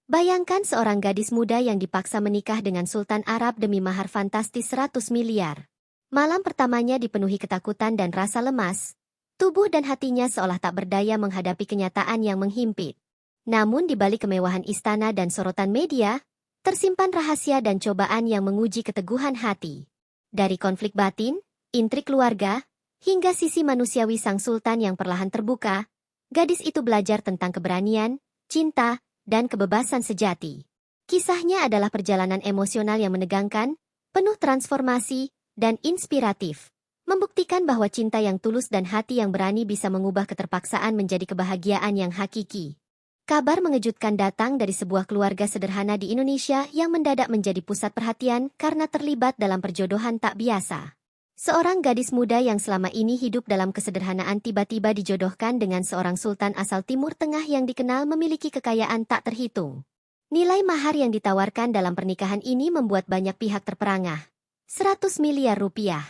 Bayangkan seorang gadis muda yang dipaksa menikah dengan Sultan Arab demi mahar fantastis 100 miliar. Malam pertamanya dipenuhi ketakutan dan rasa lemas. Tubuh dan hatinya seolah tak berdaya menghadapi kenyataan yang menghimpit. Namun di balik kemewahan istana dan sorotan media, tersimpan rahasia dan cobaan yang menguji keteguhan hati. Dari konflik batin, intrik keluarga, hingga sisi manusiawi sang sultan yang perlahan terbuka, gadis itu belajar tentang keberanian, cinta, dan kebebasan sejati. Kisahnya adalah perjalanan emosional yang menegangkan, penuh transformasi, dan inspiratif. Membuktikan bahwa cinta yang tulus dan hati yang berani bisa mengubah keterpaksaan menjadi kebahagiaan yang hakiki. Kabar mengejutkan datang dari sebuah keluarga sederhana di Indonesia yang mendadak menjadi pusat perhatian karena terlibat dalam perjodohan tak biasa. Seorang gadis muda yang selama ini hidup dalam kesederhanaan tiba-tiba dijodohkan dengan seorang sultan asal Timur Tengah yang dikenal memiliki kekayaan tak terhitung. Nilai mahar yang ditawarkan dalam pernikahan ini membuat banyak pihak terperangah. 100 miliar rupiah.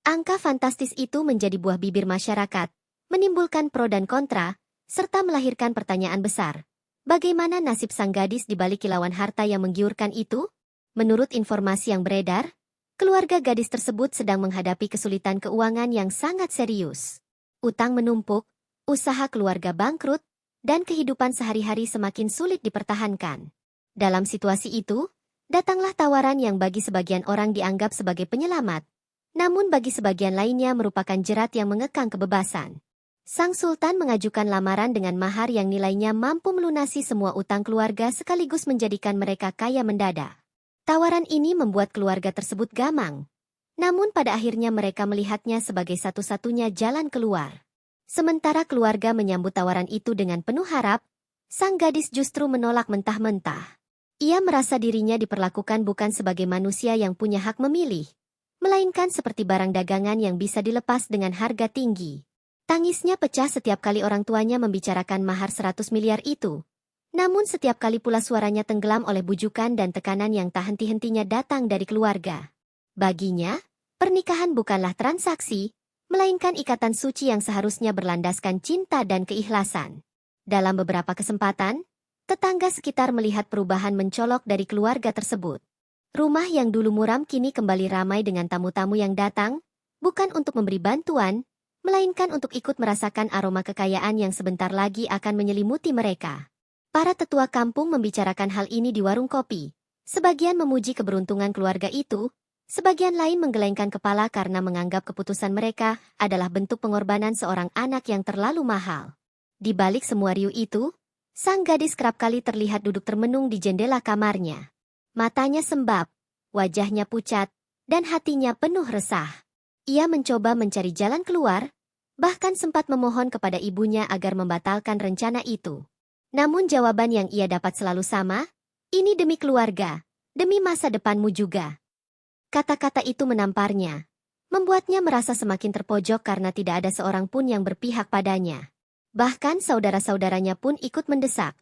Angka fantastis itu menjadi buah bibir masyarakat, menimbulkan pro dan kontra, serta melahirkan pertanyaan besar. Bagaimana nasib sang gadis di balik kilauan harta yang menggiurkan itu? Menurut informasi yang beredar, keluarga gadis tersebut sedang menghadapi kesulitan keuangan yang sangat serius. Utang menumpuk, usaha keluarga bangkrut, dan kehidupan sehari-hari semakin sulit dipertahankan. Dalam situasi itu, datanglah tawaran yang bagi sebagian orang dianggap sebagai penyelamat, namun bagi sebagian lainnya merupakan jerat yang mengekang kebebasan. Sang sultan mengajukan lamaran dengan mahar yang nilainya mampu melunasi semua utang keluarga sekaligus menjadikan mereka kaya mendadak. Tawaran ini membuat keluarga tersebut gamang. Namun pada akhirnya mereka melihatnya sebagai satu-satunya jalan keluar. Sementara keluarga menyambut tawaran itu dengan penuh harap, sang gadis justru menolak mentah-mentah. Ia merasa dirinya diperlakukan bukan sebagai manusia yang punya hak memilih, melainkan seperti barang dagangan yang bisa dilepas dengan harga tinggi. Tangisnya pecah setiap kali orang tuanya membicarakan mahar 100 miliar itu. Namun setiap kali pula suaranya tenggelam oleh bujukan dan tekanan yang tak henti-hentinya datang dari keluarga. Baginya, pernikahan bukanlah transaksi, melainkan ikatan suci yang seharusnya berlandaskan cinta dan keikhlasan. Dalam beberapa kesempatan, tetangga sekitar melihat perubahan mencolok dari keluarga tersebut. Rumah yang dulu muram kini kembali ramai dengan tamu-tamu yang datang, bukan untuk memberi bantuan, melainkan untuk ikut merasakan aroma kekayaan yang sebentar lagi akan menyelimuti mereka. Para tetua kampung membicarakan hal ini di warung kopi. Sebagian memuji keberuntungan keluarga itu, sebagian lain menggelengkan kepala karena menganggap keputusan mereka adalah bentuk pengorbanan seorang anak yang terlalu mahal. Di balik semua riuh itu, sang gadis kerap kali terlihat duduk termenung di jendela kamarnya. Matanya sembab, wajahnya pucat, dan hatinya penuh resah. Ia mencoba mencari jalan keluar, bahkan sempat memohon kepada ibunya agar membatalkan rencana itu. Namun jawaban yang ia dapat selalu sama, ini demi keluarga, demi masa depanmu juga. Kata-kata itu menamparnya, membuatnya merasa semakin terpojok karena tidak ada seorang pun yang berpihak padanya. Bahkan saudara-saudaranya pun ikut mendesak,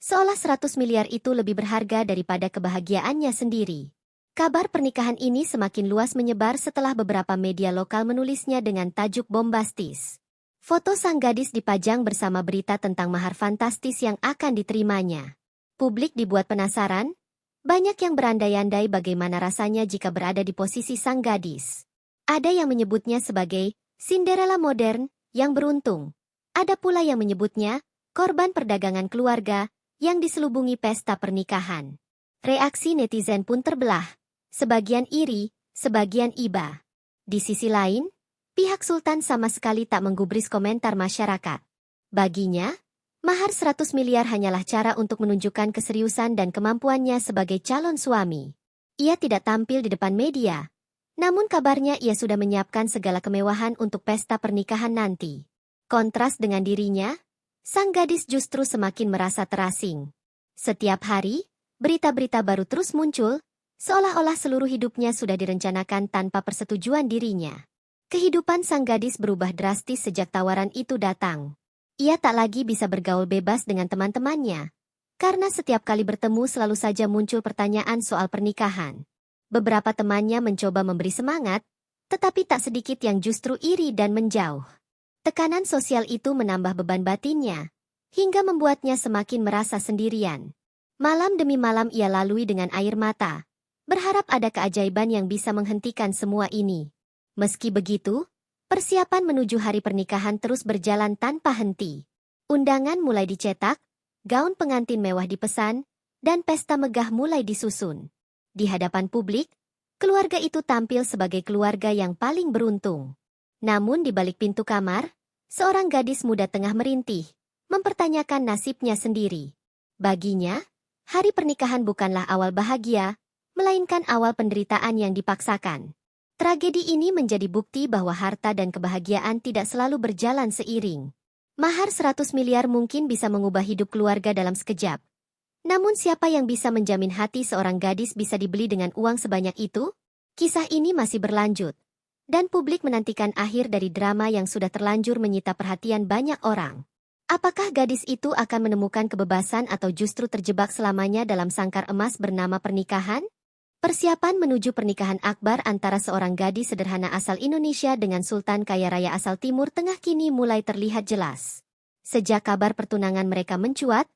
seolah 100 miliar itu lebih berharga daripada kebahagiaannya sendiri. Kabar pernikahan ini semakin luas menyebar setelah beberapa media lokal menulisnya dengan tajuk bombastis. Foto sang gadis dipajang bersama berita tentang mahar fantastis yang akan diterimanya. Publik dibuat penasaran, banyak yang berandai-andai bagaimana rasanya jika berada di posisi sang gadis. Ada yang menyebutnya sebagai Cinderella modern yang beruntung. Ada pula yang menyebutnya korban perdagangan keluarga yang diselubungi pesta pernikahan. Reaksi netizen pun terbelah, sebagian iri, sebagian iba. Di sisi lain, pihak sultan sama sekali tak menggubris komentar masyarakat. Baginya, mahar 100 miliar hanyalah cara untuk menunjukkan keseriusan dan kemampuannya sebagai calon suami. Ia tidak tampil di depan media, namun kabarnya ia sudah menyiapkan segala kemewahan untuk pesta pernikahan nanti. Kontras dengan dirinya, sang gadis justru semakin merasa terasing. Setiap hari, berita-berita baru terus muncul, seolah-olah seluruh hidupnya sudah direncanakan tanpa persetujuan dirinya. Kehidupan sang gadis berubah drastis sejak tawaran itu datang. Ia tak lagi bisa bergaul bebas dengan teman-temannya, karena setiap kali bertemu selalu saja muncul pertanyaan soal pernikahan. Beberapa temannya mencoba memberi semangat, tetapi tak sedikit yang justru iri dan menjauh. Tekanan sosial itu menambah beban batinnya, hingga membuatnya semakin merasa sendirian. Malam demi malam ia lalui dengan air mata, berharap ada keajaiban yang bisa menghentikan semua ini. Meski begitu, persiapan menuju hari pernikahan terus berjalan tanpa henti. Undangan mulai dicetak, gaun pengantin mewah dipesan, dan pesta megah mulai disusun. Di hadapan publik, keluarga itu tampil sebagai keluarga yang paling beruntung. Namun di balik pintu kamar, seorang gadis muda tengah merintih, mempertanyakan nasibnya sendiri. Baginya, hari pernikahan bukanlah awal bahagia, melainkan awal penderitaan yang dipaksakan. Tragedi ini menjadi bukti bahwa harta dan kebahagiaan tidak selalu berjalan seiring. Mahar 100 miliar mungkin bisa mengubah hidup keluarga dalam sekejap. Namun siapa yang bisa menjamin hati seorang gadis bisa dibeli dengan uang sebanyak itu? Kisah ini masih berlanjut, dan publik menantikan akhir dari drama yang sudah terlanjur menyita perhatian banyak orang. Apakah gadis itu akan menemukan kebebasan atau justru terjebak selamanya dalam sangkar emas bernama pernikahan? Persiapan menuju pernikahan akbar antara seorang gadis sederhana asal Indonesia dengan sultan kaya raya asal Timur Tengah kini mulai terlihat jelas. Sejak kabar pertunangan mereka mencuat,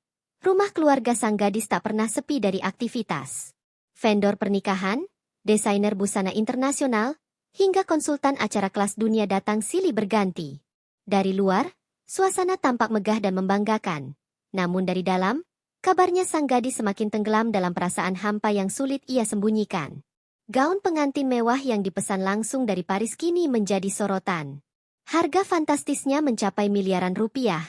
rumah keluarga sang gadis tak pernah sepi dari aktivitas. Vendor pernikahan, desainer busana internasional, hingga konsultan acara kelas dunia datang silih berganti. Dari luar, suasana tampak megah dan membanggakan. Namun dari dalam, kabarnya sang gadis semakin tenggelam dalam perasaan hampa yang sulit ia sembunyikan. Gaun pengantin mewah yang dipesan langsung dari Paris kini menjadi sorotan. Harga fantastisnya mencapai miliaran rupiah,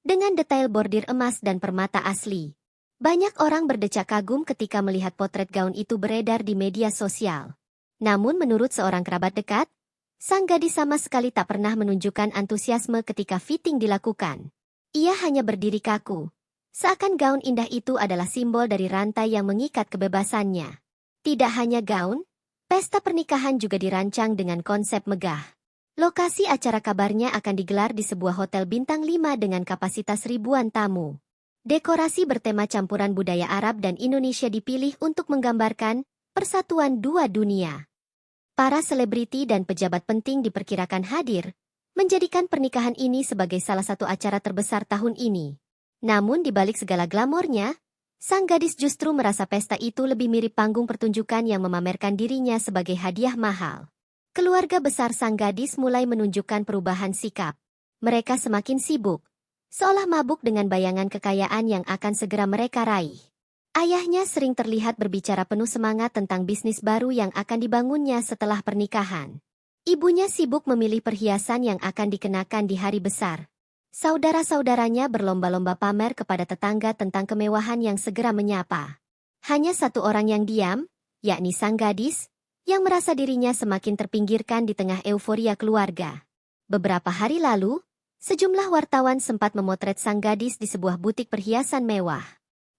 dengan detail bordir emas dan permata asli. Banyak orang berdecak kagum ketika melihat potret gaun itu beredar di media sosial. Namun menurut seorang kerabat dekat, sang gadis sama sekali tak pernah menunjukkan antusiasme ketika fitting dilakukan. Ia hanya berdiri kaku. Seakan gaun indah itu adalah simbol dari rantai yang mengikat kebebasannya. Tidak hanya gaun, pesta pernikahan juga dirancang dengan konsep megah. Lokasi acara kabarnya akan digelar di sebuah hotel bintang 5 dengan kapasitas ribuan tamu. Dekorasi bertema campuran budaya Arab dan Indonesia dipilih untuk menggambarkan persatuan dua dunia. Para selebriti dan pejabat penting diperkirakan hadir, menjadikan pernikahan ini sebagai salah satu acara terbesar tahun ini. Namun di balik segala glamornya, sang gadis justru merasa pesta itu lebih mirip panggung pertunjukan yang memamerkan dirinya sebagai hadiah mahal. Keluarga besar sang gadis mulai menunjukkan perubahan sikap. Mereka semakin sibuk, seolah mabuk dengan bayangan kekayaan yang akan segera mereka raih. Ayahnya sering terlihat berbicara penuh semangat tentang bisnis baru yang akan dibangunnya setelah pernikahan. Ibunya sibuk memilih perhiasan yang akan dikenakan di hari besar. Saudara-saudaranya berlomba-lomba pamer kepada tetangga tentang kemewahan yang segera menyapa. Hanya satu orang yang diam, yakni sang gadis, yang merasa dirinya semakin terpinggirkan di tengah euforia keluarga. Beberapa hari lalu, sejumlah wartawan sempat memotret sang gadis di sebuah butik perhiasan mewah.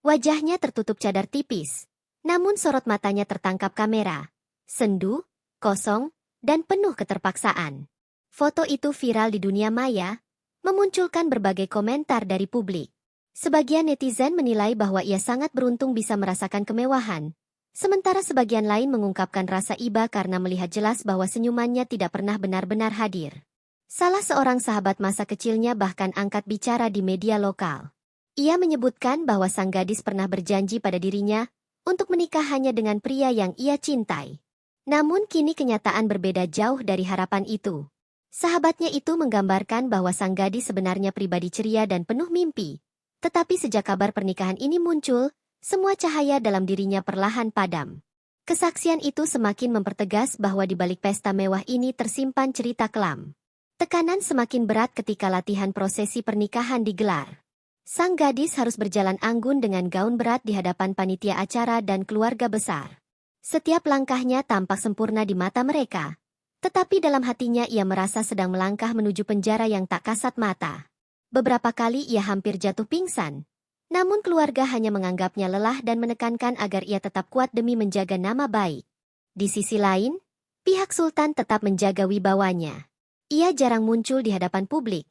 Wajahnya tertutup cadar tipis, namun sorot matanya tertangkap kamera. Sendu, kosong, dan penuh keterpaksaan. Foto itu viral di dunia maya, memunculkan berbagai komentar dari publik. Sebagian netizen menilai bahwa ia sangat beruntung bisa merasakan kemewahan, sementara sebagian lain mengungkapkan rasa iba karena melihat jelas bahwa senyumannya tidak pernah benar-benar hadir. Salah seorang sahabat masa kecilnya bahkan angkat bicara di media lokal. Ia menyebutkan bahwa sang gadis pernah berjanji pada dirinya untuk menikah hanya dengan pria yang ia cintai. Namun kini kenyataan berbeda jauh dari harapan itu. Sahabatnya itu menggambarkan bahwa sang gadis sebenarnya pribadi ceria dan penuh mimpi. Tetapi sejak kabar pernikahan ini muncul, semua cahaya dalam dirinya perlahan padam. Kesaksian itu semakin mempertegas bahwa di balik pesta mewah ini tersimpan cerita kelam. Tekanan semakin berat ketika latihan prosesi pernikahan digelar. Sang gadis harus berjalan anggun dengan gaun berat di hadapan panitia acara dan keluarga besar. Setiap langkahnya tampak sempurna di mata mereka. Tetapi dalam hatinya ia merasa sedang melangkah menuju penjara yang tak kasat mata. Beberapa kali ia hampir jatuh pingsan. Namun keluarga hanya menganggapnya lelah dan menekankan agar ia tetap kuat demi menjaga nama baik. Di sisi lain, pihak sultan tetap menjaga wibawanya. Ia jarang muncul di hadapan publik.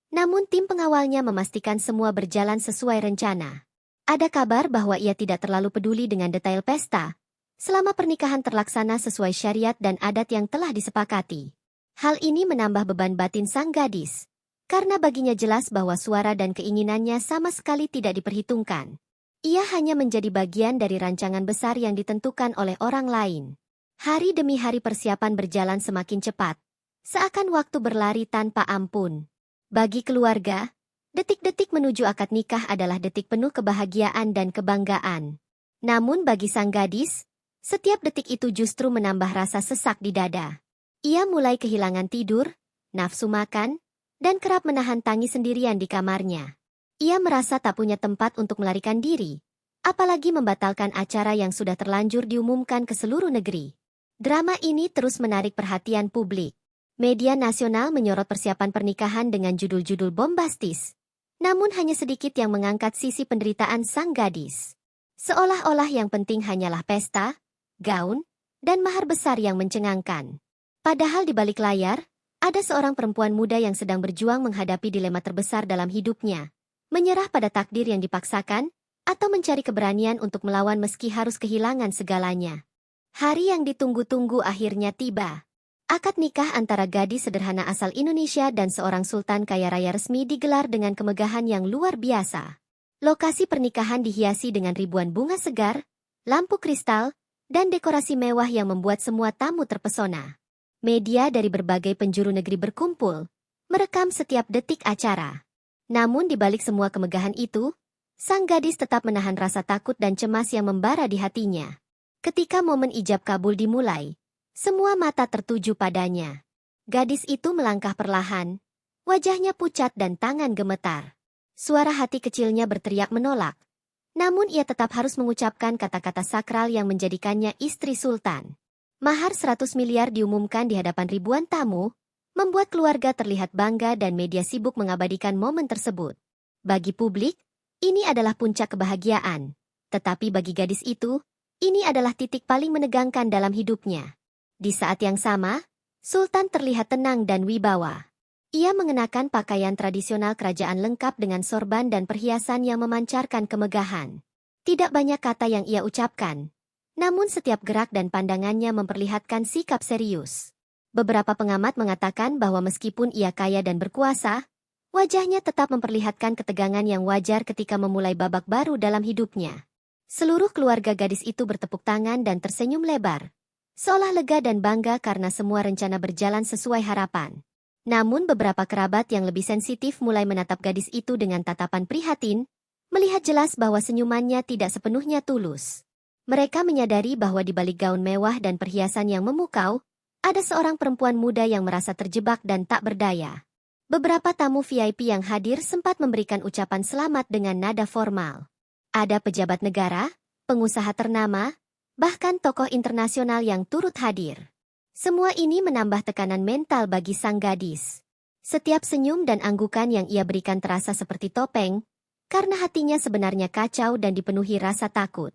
Namun tim pengawalnya memastikan semua berjalan sesuai rencana. Ada kabar bahwa ia tidak terlalu peduli dengan detail pesta, selama pernikahan terlaksana sesuai syariat dan adat yang telah disepakati. Hal ini menambah beban batin sang gadis, karena baginya jelas bahwa suara dan keinginannya sama sekali tidak diperhitungkan. Ia hanya menjadi bagian dari rancangan besar yang ditentukan oleh orang lain. Hari demi hari persiapan berjalan semakin cepat, seakan waktu berlari tanpa ampun. Bagi keluarga, detik-detik menuju akad nikah adalah detik penuh kebahagiaan dan kebanggaan. Namun bagi sang gadis, setiap detik itu justru menambah rasa sesak di dada. Ia mulai kehilangan tidur, nafsu makan, dan kerap menahan tangis sendirian di kamarnya. Ia merasa tak punya tempat untuk melarikan diri, apalagi membatalkan acara yang sudah terlanjur diumumkan ke seluruh negeri. Drama ini terus menarik perhatian publik. Media nasional menyorot persiapan pernikahan dengan judul-judul bombastis. Namun hanya sedikit yang mengangkat sisi penderitaan sang gadis. Seolah-olah yang penting hanyalah pesta, gaun, dan mahar besar yang mencengangkan. Padahal di balik layar, ada seorang perempuan muda yang sedang berjuang menghadapi dilema terbesar dalam hidupnya. Menyerah pada takdir yang dipaksakan, atau mencari keberanian untuk melawan meski harus kehilangan segalanya. Hari yang ditunggu-tunggu akhirnya tiba. Akad nikah antara gadis sederhana asal Indonesia dan seorang sultan kaya raya resmi digelar dengan kemegahan yang luar biasa. Lokasi pernikahan dihiasi dengan ribuan bunga segar, lampu kristal, dan dekorasi mewah yang membuat semua tamu terpesona. Media dari berbagai penjuru negeri berkumpul, merekam setiap detik acara. Namun di balik semua kemegahan itu, sang gadis tetap menahan rasa takut dan cemas yang membara di hatinya. Ketika momen ijab kabul dimulai, semua mata tertuju padanya. Gadis itu melangkah perlahan, wajahnya pucat dan tangan gemetar. Suara hati kecilnya berteriak menolak. Namun ia tetap harus mengucapkan kata-kata sakral yang menjadikannya istri sultan. Mahar 100 miliar diumumkan di hadapan ribuan tamu, membuat keluarga terlihat bangga dan media sibuk mengabadikan momen tersebut. Bagi publik, ini adalah puncak kebahagiaan. Tetapi bagi gadis itu, ini adalah titik paling menegangkan dalam hidupnya. Di saat yang sama, Sultan terlihat tenang dan wibawa. Ia mengenakan pakaian tradisional kerajaan lengkap dengan sorban dan perhiasan yang memancarkan kemegahan. Tidak banyak kata yang ia ucapkan, namun setiap gerak dan pandangannya memperlihatkan sikap serius. Beberapa pengamat mengatakan bahwa meskipun ia kaya dan berkuasa, wajahnya tetap memperlihatkan ketegangan yang wajar ketika memulai babak baru dalam hidupnya. Seluruh keluarga gadis itu bertepuk tangan dan tersenyum lebar, seolah lega dan bangga karena semua rencana berjalan sesuai harapan. Namun beberapa kerabat yang lebih sensitif mulai menatap gadis itu dengan tatapan prihatin, melihat jelas bahwa senyumannya tidak sepenuhnya tulus. Mereka menyadari bahwa di balik gaun mewah dan perhiasan yang memukau, ada seorang perempuan muda yang merasa terjebak dan tak berdaya. Beberapa tamu VIP yang hadir sempat memberikan ucapan selamat dengan nada formal. Ada pejabat negara, pengusaha ternama, bahkan tokoh internasional yang turut hadir. Semua ini menambah tekanan mental bagi sang gadis. Setiap senyum dan anggukan yang ia berikan terasa seperti topeng, karena hatinya sebenarnya kacau dan dipenuhi rasa takut.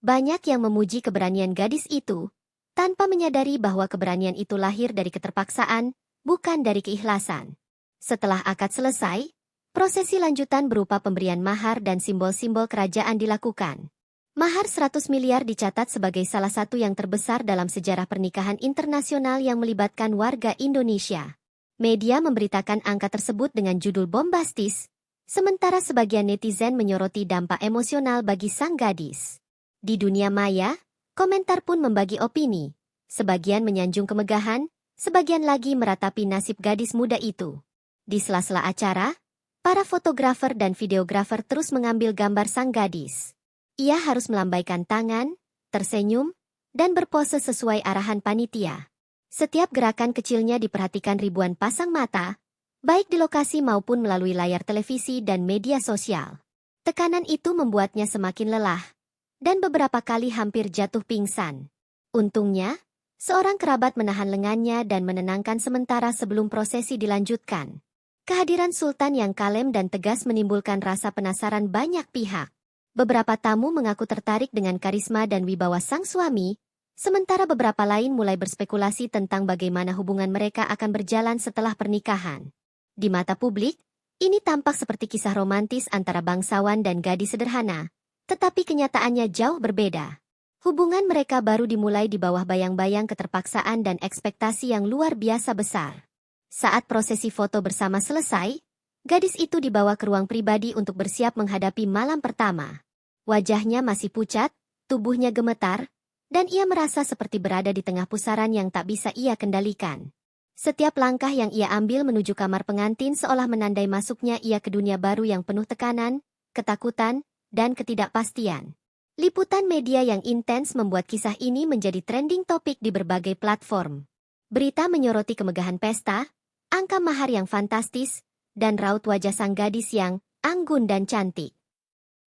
Banyak yang memuji keberanian gadis itu, tanpa menyadari bahwa keberanian itu lahir dari keterpaksaan, bukan dari keikhlasan. Setelah akad selesai, prosesi lanjutan berupa pemberian mahar dan simbol-simbol kerajaan dilakukan. Mahar 100 miliar dicatat sebagai salah satu yang terbesar dalam sejarah pernikahan internasional yang melibatkan warga Indonesia. Media memberitakan angka tersebut dengan judul bombastis, sementara sebagian netizen menyoroti dampak emosional bagi sang gadis. Di dunia maya, komentar pun membagi opini. Sebagian menyanjung kemegahan, sebagian lagi meratapi nasib gadis muda itu. Di sela-sela acara, para fotografer dan videografer terus mengambil gambar sang gadis. Ia harus melambaikan tangan, tersenyum, dan berpose sesuai arahan panitia. Setiap gerakan kecilnya diperhatikan ribuan pasang mata, baik di lokasi maupun melalui layar televisi dan media sosial. Tekanan itu membuatnya semakin lelah, dan beberapa kali hampir jatuh pingsan. Untungnya, seorang kerabat menahan lengannya dan menenangkan sementara sebelum prosesi dilanjutkan. Kehadiran Sultan yang kalem dan tegas menimbulkan rasa penasaran banyak pihak. Beberapa tamu mengaku tertarik dengan karisma dan wibawa sang suami, sementara beberapa lain mulai berspekulasi tentang bagaimana hubungan mereka akan berjalan setelah pernikahan. Di mata publik, ini tampak seperti kisah romantis antara bangsawan dan gadis sederhana, tetapi kenyataannya jauh berbeda. Hubungan mereka baru dimulai di bawah bayang-bayang keterpaksaan dan ekspektasi yang luar biasa besar. Saat prosesi foto bersama selesai, gadis itu dibawa ke ruang pribadi untuk bersiap menghadapi malam pertama. Wajahnya masih pucat, tubuhnya gemetar, dan ia merasa seperti berada di tengah pusaran yang tak bisa ia kendalikan. Setiap langkah yang ia ambil menuju kamar pengantin seolah menandai masuknya ia ke dunia baru yang penuh tekanan, ketakutan, dan ketidakpastian. Liputan media yang intens membuat kisah ini menjadi trending topik di berbagai platform. Berita menyoroti kemegahan pesta, angka mahar yang fantastis, dan raut wajah sang gadis yang anggun dan cantik.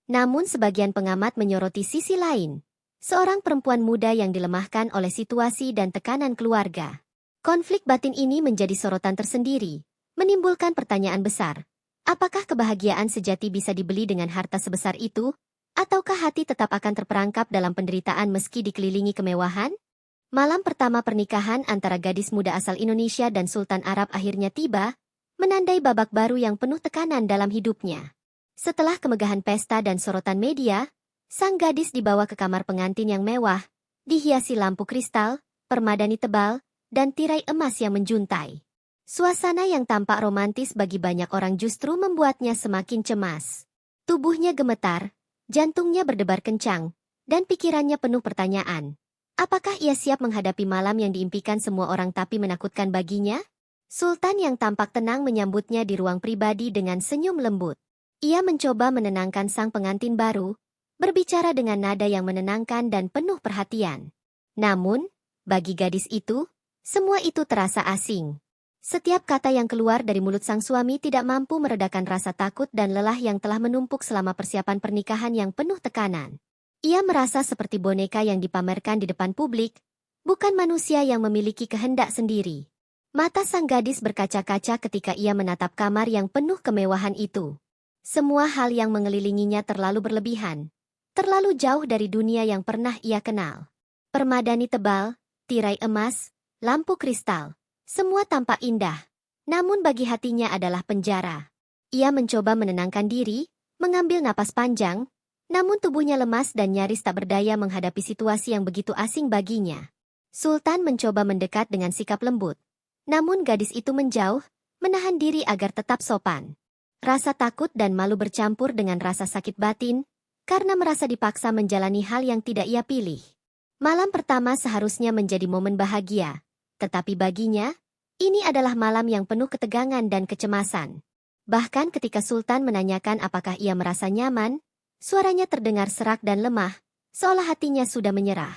Namun sebagian pengamat menyoroti sisi lain. Seorang perempuan muda yang dilemahkan oleh situasi dan tekanan keluarga. Konflik batin ini menjadi sorotan tersendiri, menimbulkan pertanyaan besar. Apakah kebahagiaan sejati bisa dibeli dengan harta sebesar itu? Ataukah hati tetap akan terperangkap dalam penderitaan meski dikelilingi kemewahan? Malam pertama pernikahan antara gadis muda asal Indonesia dan Sultan Arab akhirnya tiba, menandai babak baru yang penuh tekanan dalam hidupnya. Setelah kemegahan pesta dan sorotan media, sang gadis dibawa ke kamar pengantin yang mewah, dihiasi lampu kristal, permadani tebal, dan tirai emas yang menjuntai. Suasana yang tampak romantis bagi banyak orang justru membuatnya semakin cemas. Tubuhnya gemetar, jantungnya berdebar kencang, dan pikirannya penuh pertanyaan. Apakah ia siap menghadapi malam yang diimpikan semua orang tapi menakutkan baginya? Sultan yang tampak tenang menyambutnya di ruang pribadi dengan senyum lembut. Ia mencoba menenangkan sang pengantin baru, berbicara dengan nada yang menenangkan dan penuh perhatian. Namun, bagi gadis itu, semua itu terasa asing. Setiap kata yang keluar dari mulut sang suami tidak mampu meredakan rasa takut dan lelah yang telah menumpuk selama persiapan pernikahan yang penuh tekanan. Ia merasa seperti boneka yang dipamerkan di depan publik, bukan manusia yang memiliki kehendak sendiri. Mata sang gadis berkaca-kaca ketika ia menatap kamar yang penuh kemewahan itu. Semua hal yang mengelilinginya terlalu berlebihan, terlalu jauh dari dunia yang pernah ia kenal. Permadani tebal, tirai emas, lampu kristal, semua tampak indah. Namun bagi hatinya adalah penjara. Ia mencoba menenangkan diri, mengambil napas panjang, namun tubuhnya lemas dan nyaris tak berdaya menghadapi situasi yang begitu asing baginya. Sultan mencoba mendekat dengan sikap lembut. Namun gadis itu menjauh, menahan diri agar tetap sopan. Rasa takut dan malu bercampur dengan rasa sakit batin, karena merasa dipaksa menjalani hal yang tidak ia pilih. Malam pertama seharusnya menjadi momen bahagia, tetapi baginya, ini adalah malam yang penuh ketegangan dan kecemasan. Bahkan ketika Sultan menanyakan apakah ia merasa nyaman, suaranya terdengar serak dan lemah, seolah hatinya sudah menyerah.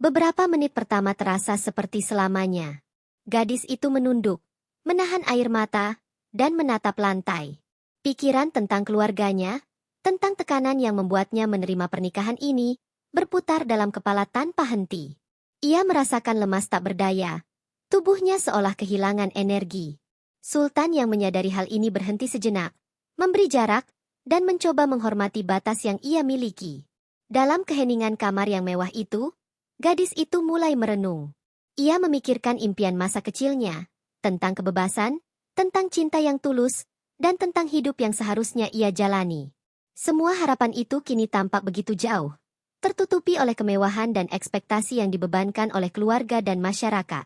Beberapa menit pertama terasa seperti selamanya. Gadis itu menunduk, menahan air mata, dan menatap lantai. Pikiran tentang keluarganya, tentang tekanan yang membuatnya menerima pernikahan ini, berputar dalam kepala tanpa henti. Ia merasakan lemas tak berdaya. Tubuhnya seolah kehilangan energi. Sultan yang menyadari hal ini berhenti sejenak, memberi jarak, dan mencoba menghormati batas yang ia miliki. Dalam keheningan kamar yang mewah itu, gadis itu mulai merenung. Ia memikirkan impian masa kecilnya, tentang kebebasan, tentang cinta yang tulus, dan tentang hidup yang seharusnya ia jalani. Semua harapan itu kini tampak begitu jauh, tertutupi oleh kemewahan dan ekspektasi yang dibebankan oleh keluarga dan masyarakat.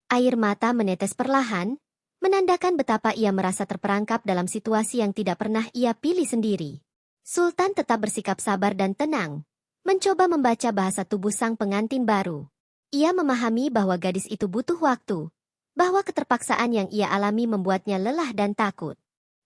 Air mata menetes perlahan, menandakan betapa ia merasa terperangkap dalam situasi yang tidak pernah ia pilih sendiri. Sultan tetap bersikap sabar dan tenang, mencoba membaca bahasa tubuh sang pengantin baru. Ia memahami bahwa gadis itu butuh waktu, bahwa keterpaksaan yang ia alami membuatnya lelah dan takut.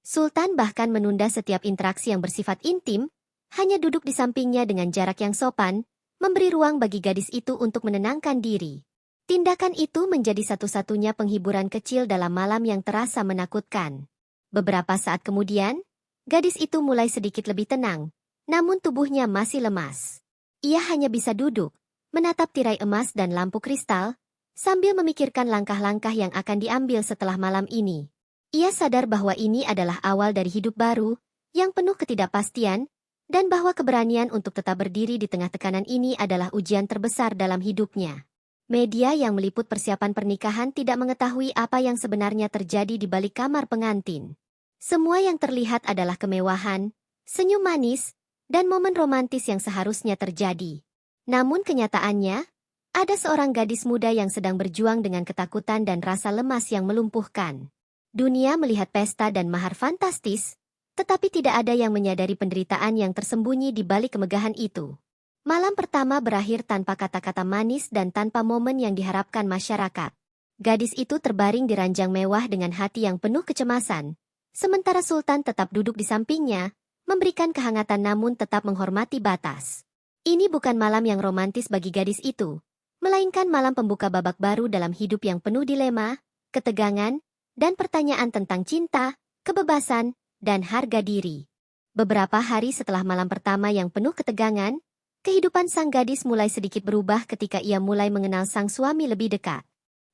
Sultan bahkan menunda setiap interaksi yang bersifat intim, hanya duduk di sampingnya dengan jarak yang sopan, memberi ruang bagi gadis itu untuk menenangkan diri. Tindakan itu menjadi satu-satunya penghiburan kecil dalam malam yang terasa menakutkan. Beberapa saat kemudian, gadis itu mulai sedikit lebih tenang, namun tubuhnya masih lemas. Ia hanya bisa duduk, menatap tirai emas dan lampu kristal, sambil memikirkan langkah-langkah yang akan diambil setelah malam ini. Ia sadar bahwa ini adalah awal dari hidup baru, yang penuh ketidakpastian, dan bahwa keberanian untuk tetap berdiri di tengah tekanan ini adalah ujian terbesar dalam hidupnya. Media yang meliput persiapan pernikahan tidak mengetahui apa yang sebenarnya terjadi di balik kamar pengantin. Semua yang terlihat adalah kemewahan, senyum manis, dan momen romantis yang seharusnya terjadi. Namun kenyataannya, ada seorang gadis muda yang sedang berjuang dengan ketakutan dan rasa lemas yang melumpuhkan. Dunia melihat pesta dan mahar fantastis, Tetapi tidak ada yang menyadari penderitaan yang tersembunyi di balik kemegahan itu. Malam pertama berakhir tanpa kata-kata manis dan tanpa momen yang diharapkan masyarakat. Gadis itu terbaring di ranjang mewah dengan hati yang penuh kecemasan, sementara Sultan tetap duduk di sampingnya, memberikan kehangatan namun tetap menghormati batas. Ini bukan malam yang romantis bagi gadis itu, melainkan malam pembuka babak baru dalam hidup yang penuh dilema, ketegangan, dan pertanyaan tentang cinta, kebebasan, dan harga diri. Beberapa hari setelah malam pertama yang penuh ketegangan, kehidupan sang gadis mulai sedikit berubah ketika ia mulai mengenal sang suami lebih dekat.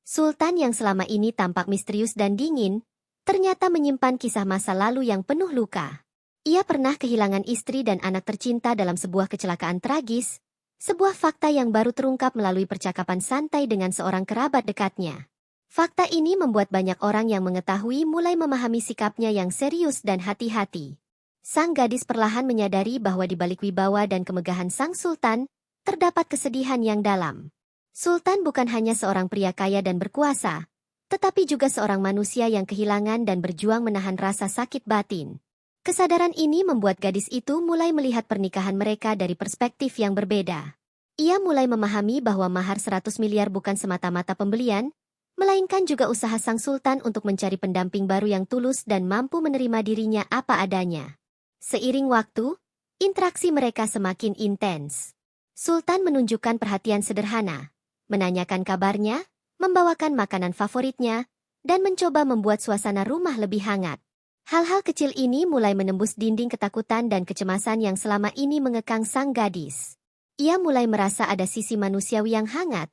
Sultan yang selama ini tampak misterius dan dingin, ternyata menyimpan kisah masa lalu yang penuh luka. Ia pernah kehilangan istri dan anak tercinta dalam sebuah kecelakaan tragis, sebuah fakta yang baru terungkap melalui percakapan santai dengan seorang kerabat dekatnya. Fakta ini membuat banyak orang yang mengetahui mulai memahami sikapnya yang serius dan hati-hati. Sang gadis perlahan menyadari bahwa di balik wibawa dan kemegahan sang sultan, terdapat kesedihan yang dalam. Sultan bukan hanya seorang pria kaya dan berkuasa, tetapi juga seorang manusia yang kehilangan dan berjuang menahan rasa sakit batin. Kesadaran ini membuat gadis itu mulai melihat pernikahan mereka dari perspektif yang berbeda. Ia mulai memahami bahwa mahar 100 miliar bukan semata-mata pembelian, melainkan juga usaha sang sultan untuk mencari pendamping baru yang tulus dan mampu menerima dirinya apa adanya. Seiring waktu, interaksi mereka semakin intens. Sultan menunjukkan perhatian sederhana, menanyakan kabarnya, membawakan makanan favoritnya, dan mencoba membuat suasana rumah lebih hangat. Hal-hal kecil ini mulai menembus dinding ketakutan dan kecemasan yang selama ini mengekang sang gadis. Ia mulai merasa ada sisi manusiawi yang hangat,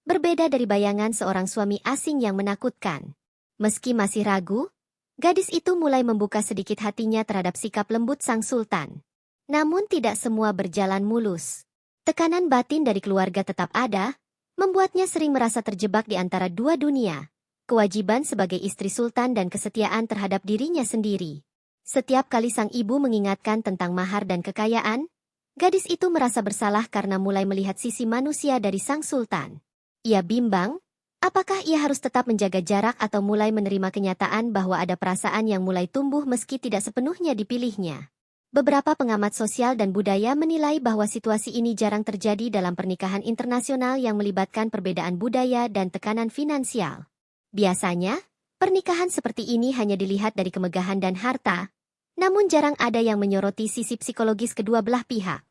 berbeda dari bayangan seorang suami asing yang menakutkan. Meski masih ragu, gadis itu mulai membuka sedikit hatinya terhadap sikap lembut sang sultan. Namun tidak semua berjalan mulus. Tekanan batin dari keluarga tetap ada, membuatnya sering merasa terjebak di antara dua dunia, kewajiban sebagai istri sultan dan kesetiaan terhadap dirinya sendiri. Setiap kali sang ibu mengingatkan tentang mahar dan kekayaan, gadis itu merasa bersalah karena mulai melihat sisi manusia dari sang sultan. Ia bimbang, apakah ia harus tetap menjaga jarak atau mulai menerima kenyataan bahwa ada perasaan yang mulai tumbuh meski tidak sepenuhnya dipilihnya. Beberapa pengamat sosial dan budaya menilai bahwa situasi ini jarang terjadi dalam pernikahan internasional yang melibatkan perbedaan budaya dan tekanan finansial. Biasanya, pernikahan seperti ini hanya dilihat dari kemegahan dan harta, namun jarang ada yang menyoroti sisi psikologis kedua belah pihak.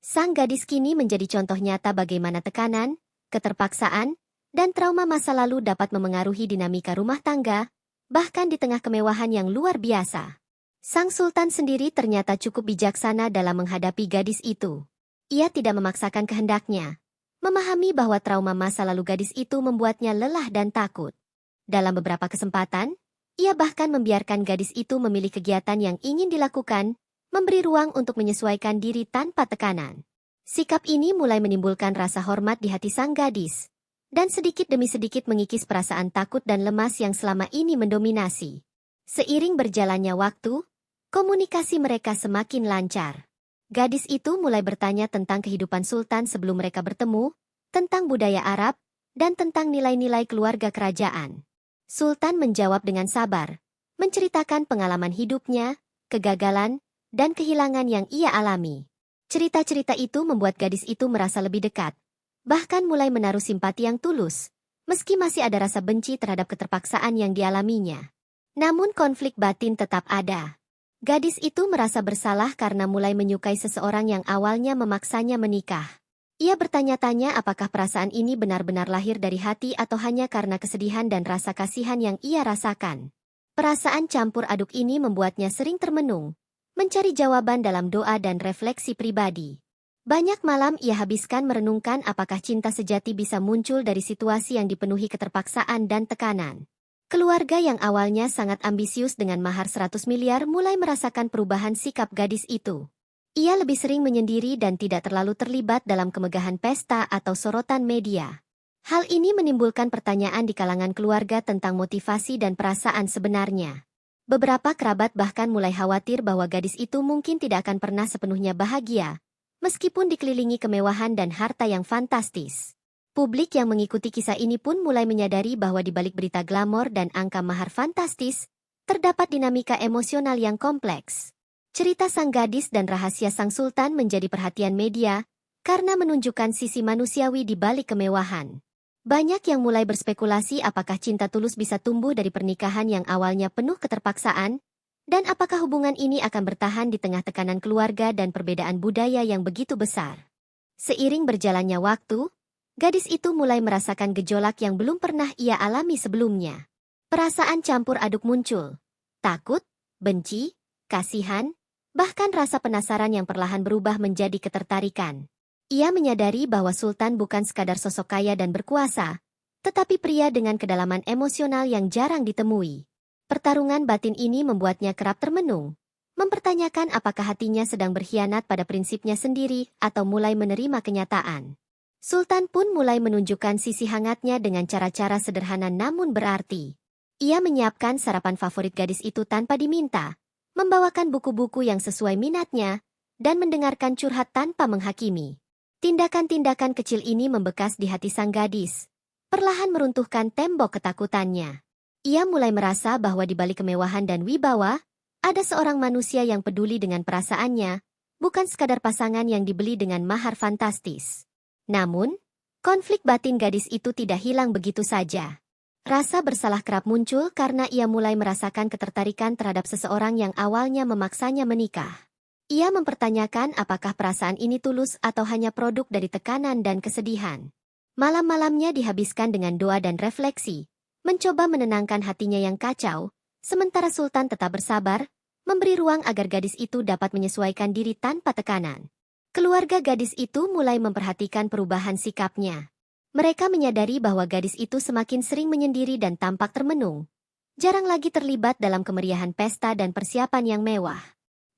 Sang gadis kini menjadi contoh nyata bagaimana tekanan, keterpaksaan, dan trauma masa lalu dapat memengaruhi dinamika rumah tangga, bahkan di tengah kemewahan yang luar biasa. Sang sultan sendiri ternyata cukup bijaksana dalam menghadapi gadis itu. Ia tidak memaksakan kehendaknya, memahami bahwa trauma masa lalu gadis itu membuatnya lelah dan takut. Dalam beberapa kesempatan, ia bahkan membiarkan gadis itu memilih kegiatan yang ingin dilakukan, memberi ruang untuk menyesuaikan diri tanpa tekanan. Sikap ini mulai menimbulkan rasa hormat di hati sang gadis, dan sedikit demi sedikit mengikis perasaan takut dan lemas yang selama ini mendominasi. Seiring berjalannya waktu, komunikasi mereka semakin lancar. Gadis itu mulai bertanya tentang kehidupan sultan sebelum mereka bertemu, tentang budaya Arab, dan tentang nilai-nilai keluarga kerajaan. Sultan menjawab dengan sabar, menceritakan pengalaman hidupnya, kegagalan, dan kehilangan yang ia alami. Cerita-cerita itu membuat gadis itu merasa lebih dekat, bahkan mulai menaruh simpati yang tulus, meski masih ada rasa benci terhadap keterpaksaan yang dialaminya. Namun konflik batin tetap ada. Gadis itu merasa bersalah karena mulai menyukai seseorang yang awalnya memaksanya menikah. Ia bertanya-tanya apakah perasaan ini benar-benar lahir dari hati atau hanya karena kesedihan dan rasa kasihan yang ia rasakan. Perasaan campur aduk ini membuatnya sering termenung, mencari jawaban dalam doa dan refleksi pribadi. Banyak malam ia habiskan merenungkan apakah cinta sejati bisa muncul dari situasi yang dipenuhi keterpaksaan dan tekanan. Keluarga yang awalnya sangat ambisius dengan mahar 100 miliar mulai merasakan perubahan sikap gadis itu. Ia lebih sering menyendiri dan tidak terlalu terlibat dalam kemegahan pesta atau sorotan media. Hal ini menimbulkan pertanyaan di kalangan keluarga tentang motivasi dan perasaan sebenarnya. Beberapa kerabat bahkan mulai khawatir bahwa gadis itu mungkin tidak akan pernah sepenuhnya bahagia, meskipun dikelilingi kemewahan dan harta yang fantastis. Publik yang mengikuti kisah ini pun mulai menyadari bahwa di balik berita glamor dan angka mahar fantastis, terdapat dinamika emosional yang kompleks. Cerita sang gadis dan rahasia sang sultan menjadi perhatian media karena menunjukkan sisi manusiawi di balik kemewahan. Banyak yang mulai berspekulasi apakah cinta tulus bisa tumbuh dari pernikahan yang awalnya penuh keterpaksaan, dan apakah hubungan ini akan bertahan di tengah tekanan keluarga dan perbedaan budaya yang begitu besar. Seiring berjalannya waktu, gadis itu mulai merasakan gejolak yang belum pernah ia alami sebelumnya. Perasaan campur aduk muncul. Takut, benci, kasihan, bahkan rasa penasaran yang perlahan berubah menjadi ketertarikan. Ia menyadari bahwa Sultan bukan sekadar sosok kaya dan berkuasa, tetapi pria dengan kedalaman emosional yang jarang ditemui. Pertarungan batin ini membuatnya kerap termenung, mempertanyakan apakah hatinya sedang berkhianat pada prinsipnya sendiri atau mulai menerima kenyataan. Sultan pun mulai menunjukkan sisi hangatnya dengan cara-cara sederhana namun berarti. Ia menyiapkan sarapan favorit gadis itu tanpa diminta, membawakan buku-buku yang sesuai minatnya, dan mendengarkan curhat tanpa menghakimi. Tindakan-tindakan kecil ini membekas di hati sang gadis, perlahan meruntuhkan tembok ketakutannya. Ia mulai merasa bahwa di balik kemewahan dan wibawa, ada seorang manusia yang peduli dengan perasaannya, bukan sekadar pasangan yang dibeli dengan mahar fantastis. Namun, konflik batin gadis itu tidak hilang begitu saja. Rasa bersalah kerap muncul karena ia mulai merasakan ketertarikan terhadap seseorang yang awalnya memaksanya menikah. Ia mempertanyakan apakah perasaan ini tulus atau hanya produk dari tekanan dan kesedihan. Malam-malamnya dihabiskan dengan doa dan refleksi, mencoba menenangkan hatinya yang kacau, sementara Sultan tetap bersabar, memberi ruang agar gadis itu dapat menyesuaikan diri tanpa tekanan. Keluarga gadis itu mulai memperhatikan perubahan sikapnya. Mereka menyadari bahwa gadis itu semakin sering menyendiri dan tampak termenung. Jarang lagi terlibat dalam kemeriahan pesta dan persiapan yang mewah.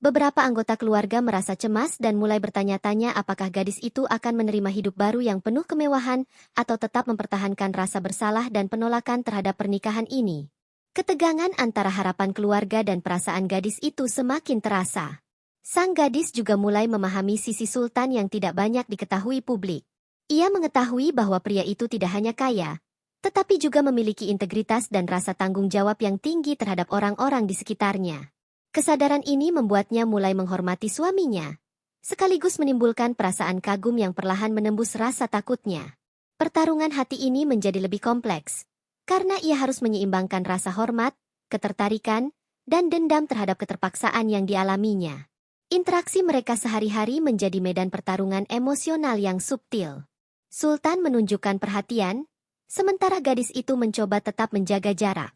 Beberapa anggota keluarga merasa cemas dan mulai bertanya-tanya apakah gadis itu akan menerima hidup baru yang penuh kemewahan atau tetap mempertahankan rasa bersalah dan penolakan terhadap pernikahan ini. Ketegangan antara harapan keluarga dan perasaan gadis itu semakin terasa. Sang gadis juga mulai memahami sisi Sultan yang tidak banyak diketahui publik. Ia mengetahui bahwa pria itu tidak hanya kaya, tetapi juga memiliki integritas dan rasa tanggung jawab yang tinggi terhadap orang-orang di sekitarnya. Kesadaran ini membuatnya mulai menghormati suaminya, sekaligus menimbulkan perasaan kagum yang perlahan menembus rasa takutnya. Pertarungan hati ini menjadi lebih kompleks, karena ia harus menyeimbangkan rasa hormat, ketertarikan, dan dendam terhadap keterpaksaan yang dialaminya. Interaksi mereka sehari-hari menjadi medan pertarungan emosional yang subtil. Sultan menunjukkan perhatian, sementara gadis itu mencoba tetap menjaga jarak.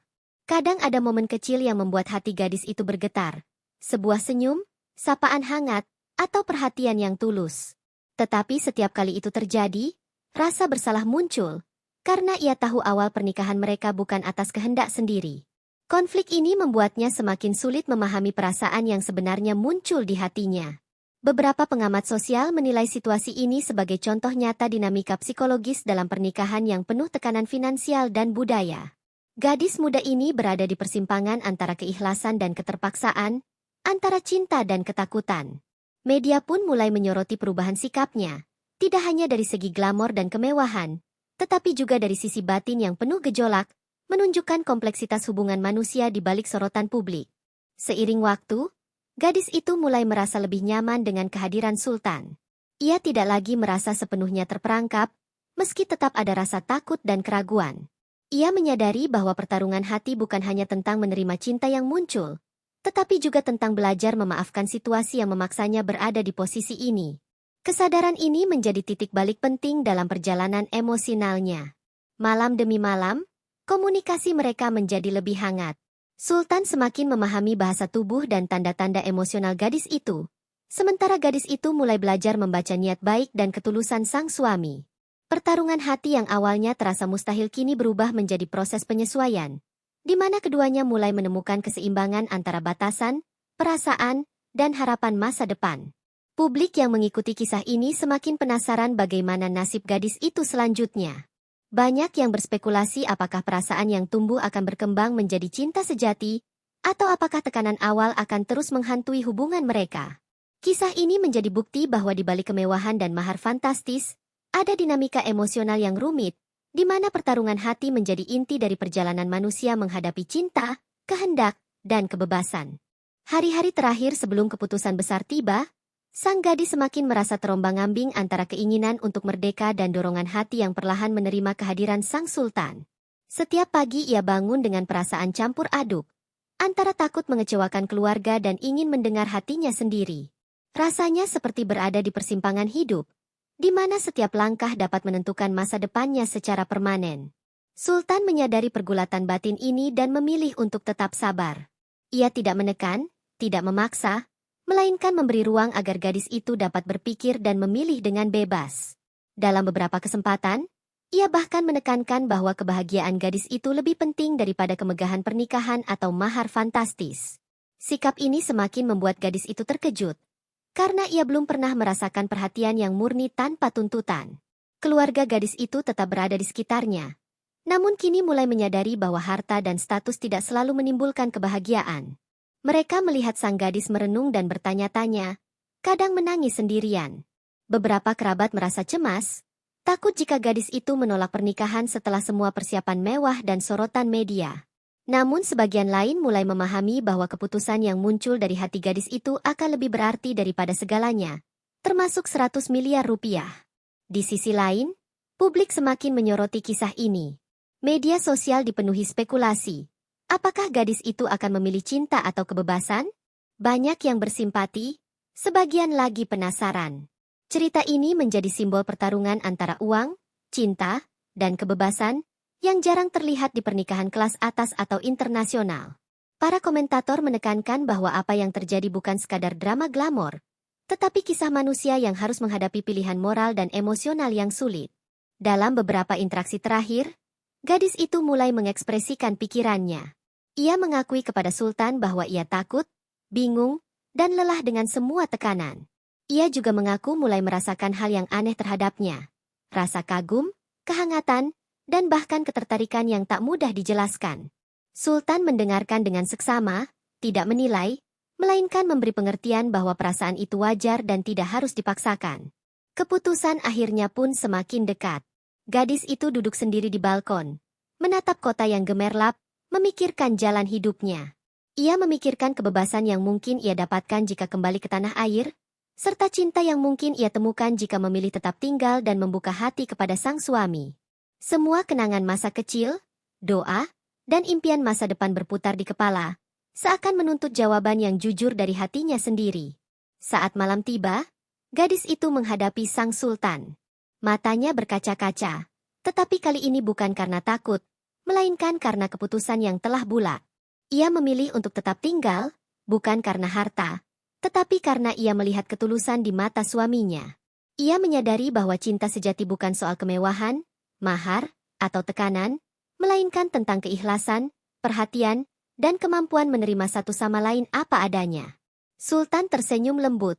Kadang ada momen kecil yang membuat hati gadis itu bergetar. Sebuah senyum, sapaan hangat, atau perhatian yang tulus. Tetapi setiap kali itu terjadi, rasa bersalah muncul, karena ia tahu awal pernikahan mereka bukan atas kehendak sendiri. Konflik ini membuatnya semakin sulit memahami perasaan yang sebenarnya muncul di hatinya. Beberapa pengamat sosial menilai situasi ini sebagai contoh nyata dinamika psikologis dalam pernikahan yang penuh tekanan finansial dan budaya. Gadis muda ini berada di persimpangan antara keikhlasan dan keterpaksaan, antara cinta dan ketakutan. Media pun mulai menyoroti perubahan sikapnya, tidak hanya dari segi glamor dan kemewahan, tetapi juga dari sisi batin yang penuh gejolak, menunjukkan kompleksitas hubungan manusia di balik sorotan publik. Seiring waktu, gadis itu mulai merasa lebih nyaman dengan kehadiran Sultan. Ia tidak lagi merasa sepenuhnya terperangkap, meski tetap ada rasa takut dan keraguan. Ia menyadari bahwa pertarungan hati bukan hanya tentang menerima cinta yang muncul, tetapi juga tentang belajar memaafkan situasi yang memaksanya berada di posisi ini. Kesadaran ini menjadi titik balik penting dalam perjalanan emosionalnya. Malam demi malam, komunikasi mereka menjadi lebih hangat. Sultan semakin memahami bahasa tubuh dan tanda-tanda emosional gadis itu, sementara gadis itu mulai belajar membaca niat baik dan ketulusan sang suami. Pertarungan hati yang awalnya terasa mustahil kini berubah menjadi proses penyesuaian, di mana keduanya mulai menemukan keseimbangan antara batasan, perasaan, dan harapan masa depan. Publik yang mengikuti kisah ini semakin penasaran bagaimana nasib gadis itu selanjutnya. Banyak yang berspekulasi apakah perasaan yang tumbuh akan berkembang menjadi cinta sejati, atau apakah tekanan awal akan terus menghantui hubungan mereka. Kisah ini menjadi bukti bahwa di balik kemewahan dan mahar fantastis, ada dinamika emosional yang rumit, di mana pertarungan hati menjadi inti dari perjalanan manusia menghadapi cinta, kehendak, dan kebebasan. Hari-hari terakhir sebelum keputusan besar tiba, sang gadis semakin merasa terombang-ambing antara keinginan untuk merdeka dan dorongan hati yang perlahan menerima kehadiran sang sultan. Setiap pagi ia bangun dengan perasaan campur aduk, antara takut mengecewakan keluarga dan ingin mendengar hatinya sendiri. Rasanya seperti berada di persimpangan hidup, di mana setiap langkah dapat menentukan masa depannya secara permanen. Sultan menyadari pergulatan batin ini dan memilih untuk tetap sabar. Ia tidak menekan, tidak memaksa, melainkan memberi ruang agar gadis itu dapat berpikir dan memilih dengan bebas. Dalam beberapa kesempatan, ia bahkan menekankan bahwa kebahagiaan gadis itu lebih penting daripada kemegahan pernikahan atau mahar fantastis. Sikap ini semakin membuat gadis itu terkejut, karena ia belum pernah merasakan perhatian yang murni tanpa tuntutan. Keluarga gadis itu tetap berada di sekitarnya, namun kini mulai menyadari bahwa harta dan status tidak selalu menimbulkan kebahagiaan. Mereka melihat sang gadis merenung dan bertanya-tanya, kadang menangis sendirian. Beberapa kerabat merasa cemas, takut jika gadis itu menolak pernikahan setelah semua persiapan mewah dan sorotan media. Namun sebagian lain mulai memahami bahwa keputusan yang muncul dari hati gadis itu akan lebih berarti daripada segalanya, termasuk 100 miliar rupiah. Di sisi lain, publik semakin menyoroti kisah ini. Media sosial dipenuhi spekulasi. Apakah gadis itu akan memilih cinta atau kebebasan? Banyak yang bersimpati, sebagian lagi penasaran. Cerita ini menjadi simbol pertarungan antara uang, cinta, dan kebebasan yang jarang terlihat di pernikahan kelas atas atau internasional. Para komentator menekankan bahwa apa yang terjadi bukan sekadar drama glamor, tetapi kisah manusia yang harus menghadapi pilihan moral dan emosional yang sulit. Dalam beberapa interaksi terakhir, gadis itu mulai mengekspresikan pikirannya. Ia mengakui kepada Sultan bahwa ia takut, bingung, dan lelah dengan semua tekanan. Ia juga mengaku mulai merasakan hal yang aneh terhadapnya. Rasa kagum, kehangatan, dan bahkan ketertarikan yang tak mudah dijelaskan. Sultan mendengarkan dengan seksama, tidak menilai, melainkan memberi pengertian bahwa perasaan itu wajar dan tidak harus dipaksakan. Keputusan akhirnya pun semakin dekat. Gadis itu duduk sendiri di balkon, menatap kota yang gemerlap, memikirkan jalan hidupnya. Ia memikirkan kebebasan yang mungkin ia dapatkan jika kembali ke tanah air, serta cinta yang mungkin ia temukan jika memilih tetap tinggal dan membuka hati kepada sang suami. Semua kenangan masa kecil, doa, dan impian masa depan berputar di kepala, seakan menuntut jawaban yang jujur dari hatinya sendiri. Saat malam tiba, gadis itu menghadapi sang sultan. Matanya berkaca-kaca, tetapi kali ini bukan karena takut, melainkan karena keputusan yang telah bulat. Ia memilih untuk tetap tinggal, bukan karena harta, tetapi karena ia melihat ketulusan di mata suaminya. Ia menyadari bahwa cinta sejati bukan soal kemewahan, mahar, atau tekanan, melainkan tentang keikhlasan, perhatian, dan kemampuan menerima satu sama lain apa adanya. Sultan tersenyum lembut,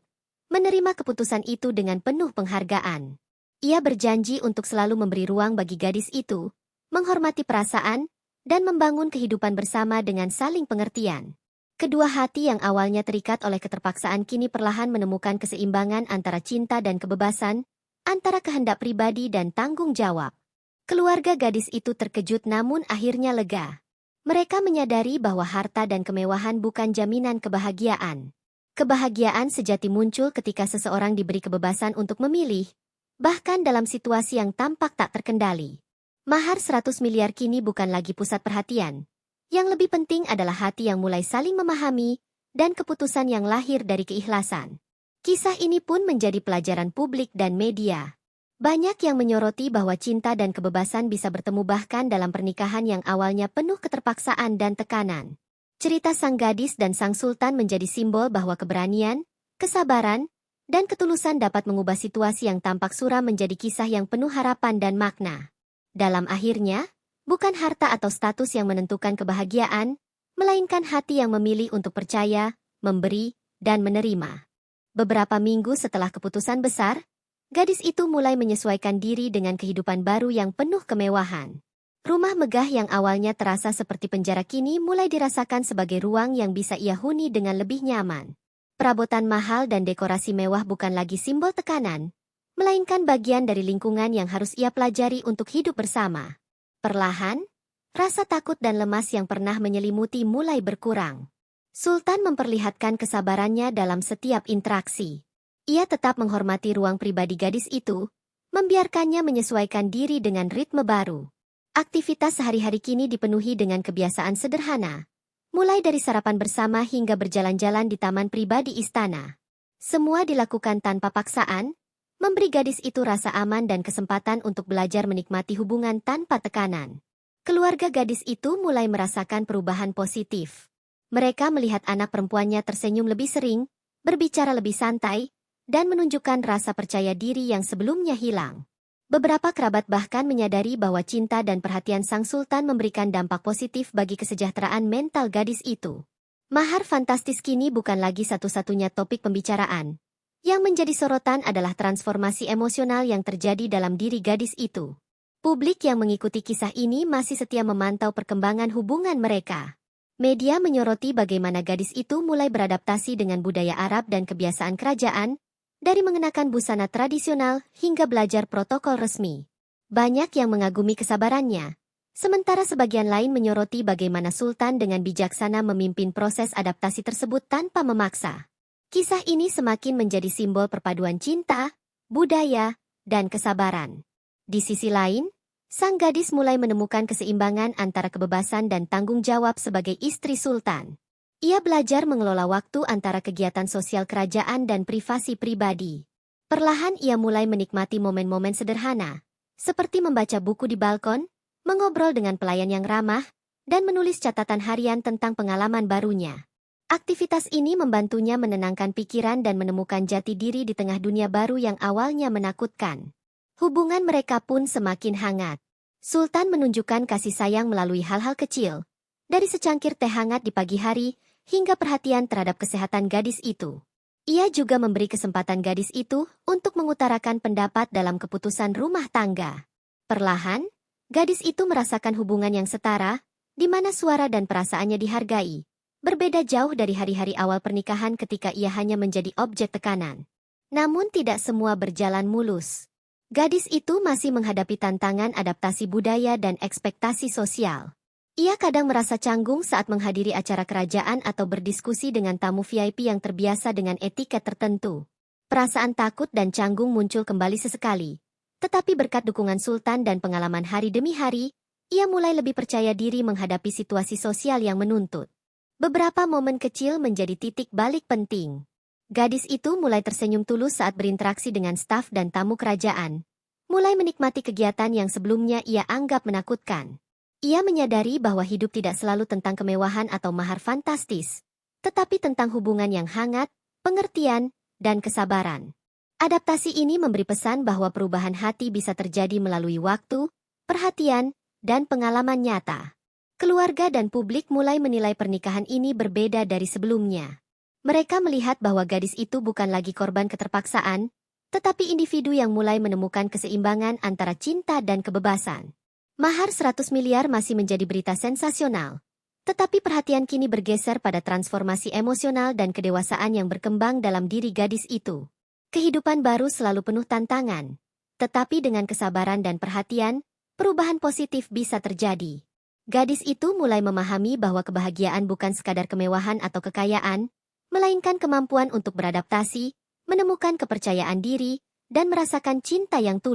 menerima keputusan itu dengan penuh penghargaan. Ia berjanji untuk selalu memberi ruang bagi gadis itu, menghormati perasaan, dan membangun kehidupan bersama dengan saling pengertian. Kedua hati yang awalnya terikat oleh keterpaksaan kini perlahan menemukan keseimbangan antara cinta dan kebebasan, antara kehendak pribadi dan tanggung jawab. Keluarga gadis itu terkejut namun akhirnya lega. Mereka menyadari bahwa harta dan kemewahan bukan jaminan kebahagiaan. Kebahagiaan sejati muncul ketika seseorang diberi kebebasan untuk memilih, bahkan dalam situasi yang tampak tak terkendali. Mahar 100 miliar kini bukan lagi pusat perhatian. Yang lebih penting adalah hati yang mulai saling memahami dan keputusan yang lahir dari keikhlasan. Kisah ini pun menjadi pelajaran publik dan media. Banyak yang menyoroti bahwa cinta dan kebebasan bisa bertemu bahkan dalam pernikahan yang awalnya penuh keterpaksaan dan tekanan. Cerita sang gadis dan sang sultan menjadi simbol bahwa keberanian, kesabaran, dan ketulusan dapat mengubah situasi yang tampak suram menjadi kisah yang penuh harapan dan makna. Dalam akhirnya, bukan harta atau status yang menentukan kebahagiaan, melainkan hati yang memilih untuk percaya, memberi, dan menerima. Beberapa minggu setelah keputusan besar, gadis itu mulai menyesuaikan diri dengan kehidupan baru yang penuh kemewahan. Rumah megah yang awalnya terasa seperti penjara kini mulai dirasakan sebagai ruang yang bisa ia huni dengan lebih nyaman. Perabotan mahal dan dekorasi mewah bukan lagi simbol tekanan, melainkan bagian dari lingkungan yang harus ia pelajari untuk hidup bersama. Perlahan, rasa takut dan lemas yang pernah menyelimuti mulai berkurang. Sultan memperlihatkan kesabarannya dalam setiap interaksi. Ia tetap menghormati ruang pribadi gadis itu, membiarkannya menyesuaikan diri dengan ritme baru. Aktivitas sehari-hari kini dipenuhi dengan kebiasaan sederhana, mulai dari sarapan bersama hingga berjalan-jalan di taman pribadi istana. Semua dilakukan tanpa paksaan, memberi gadis itu rasa aman dan kesempatan untuk belajar menikmati hubungan tanpa tekanan. Keluarga gadis itu mulai merasakan perubahan positif. Mereka melihat anak perempuannya tersenyum lebih sering, berbicara lebih santai, dan menunjukkan rasa percaya diri yang sebelumnya hilang. Beberapa kerabat bahkan menyadari bahwa cinta dan perhatian sang sultan memberikan dampak positif bagi kesejahteraan mental gadis itu. Mahar fantastis kini bukan lagi satu-satunya topik pembicaraan. Yang menjadi sorotan adalah transformasi emosional yang terjadi dalam diri gadis itu. Publik yang mengikuti kisah ini masih setia memantau perkembangan hubungan mereka. Media menyoroti bagaimana gadis itu mulai beradaptasi dengan budaya Arab dan kebiasaan kerajaan, dari mengenakan busana tradisional hingga belajar protokol resmi. Banyak yang mengagumi kesabarannya, sementara sebagian lain menyoroti bagaimana Sultan dengan bijaksana memimpin proses adaptasi tersebut tanpa memaksa. Kisah ini semakin menjadi simbol perpaduan cinta, budaya, dan kesabaran. Di sisi lain, sang gadis mulai menemukan keseimbangan antara kebebasan dan tanggung jawab sebagai istri sultan. Ia belajar mengelola waktu antara kegiatan sosial kerajaan dan privasi pribadi. Perlahan ia mulai menikmati momen-momen sederhana, seperti membaca buku di balkon, mengobrol dengan pelayan yang ramah, dan menulis catatan harian tentang pengalaman barunya. Aktivitas ini membantunya menenangkan pikiran dan menemukan jati diri di tengah dunia baru yang awalnya menakutkan. Hubungan mereka pun semakin hangat. Sultan menunjukkan kasih sayang melalui hal-hal kecil, dari secangkir teh hangat di pagi hari, hingga perhatian terhadap kesehatan gadis itu. Ia juga memberi kesempatan gadis itu untuk mengutarakan pendapat dalam keputusan rumah tangga. Perlahan, gadis itu merasakan hubungan yang setara, di mana suara dan perasaannya dihargai. Berbeda jauh dari hari-hari awal pernikahan ketika ia hanya menjadi objek tekanan. Namun tidak semua berjalan mulus. Gadis itu masih menghadapi tantangan adaptasi budaya dan ekspektasi sosial. Ia kadang merasa canggung saat menghadiri acara kerajaan atau berdiskusi dengan tamu VIP yang terbiasa dengan etiket tertentu. Perasaan takut dan canggung muncul kembali sesekali. Tetapi berkat dukungan Sultan dan pengalaman hari demi hari, ia mulai lebih percaya diri menghadapi situasi sosial yang menuntut. Beberapa momen kecil menjadi titik balik penting. Gadis itu mulai tersenyum tulus saat berinteraksi dengan staf dan tamu kerajaan. Mulai menikmati kegiatan yang sebelumnya ia anggap menakutkan. Ia menyadari bahwa hidup tidak selalu tentang kemewahan atau mahar fantastis, tetapi tentang hubungan yang hangat, pengertian, dan kesabaran. Adaptasi ini memberi pesan bahwa perubahan hati bisa terjadi melalui waktu, perhatian, dan pengalaman nyata. Keluarga dan publik mulai menilai pernikahan ini berbeda dari sebelumnya. Mereka melihat bahwa gadis itu bukan lagi korban keterpaksaan, tetapi individu yang mulai menemukan keseimbangan antara cinta dan kebebasan. Mahar 100 miliar masih menjadi berita sensasional, tetapi perhatian kini bergeser pada transformasi emosional dan kedewasaan yang berkembang dalam diri gadis itu. Kehidupan baru selalu penuh tantangan, tetapi dengan kesabaran dan perhatian, perubahan positif bisa terjadi. Gadis itu mulai memahami bahwa kebahagiaan bukan sekadar kemewahan atau kekayaan, melainkan kemampuan untuk beradaptasi, menemukan kepercayaan diri, dan merasakan cinta yang tulus.